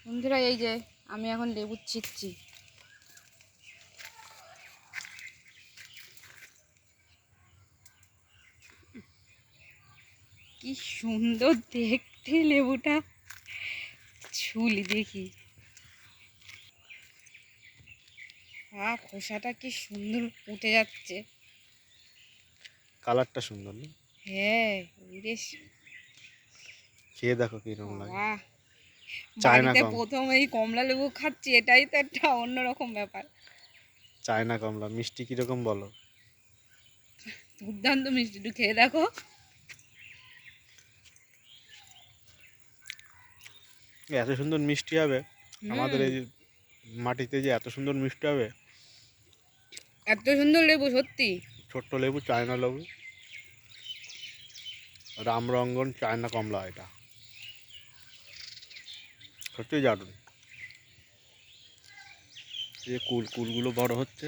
বন্ধুরা এই যে আমি এখন লেবু ছিঁড়ছি। কি সুন্দর দেখতে লেবুটা, ছুলি দেখি। খোসাটা কি সুন্দর উঠে যাচ্ছে, কালারটা সুন্দর না? হ্যাঁ বেশ। খেয়ে দেখো কিরকম লাগে। বাহ, চায়না বাড়িতে কম, প্রথম এই কমলা লেবু খাচ্ছি, এটাই তো একটা অন্যরকম ব্যাপার। চায়না কমলা মিষ্টি কিরকম বলো? দুর্দান্ত মিষ্টি, একটু খেয়ে দেখো। এত সুন্দর মিষ্টি হবে আমাদের হুম, এই মাটিতে, যে এত সুন্দর মিষ্টি হবে। এত সুন্দর লেবু সত্যি। ছোট্ট লেবু, চায়না লেবু, রামরঙ্গন চায়না কমলা, এটা সত্যি দারুণ। এই যে কুলগুলো বড় হচ্ছে।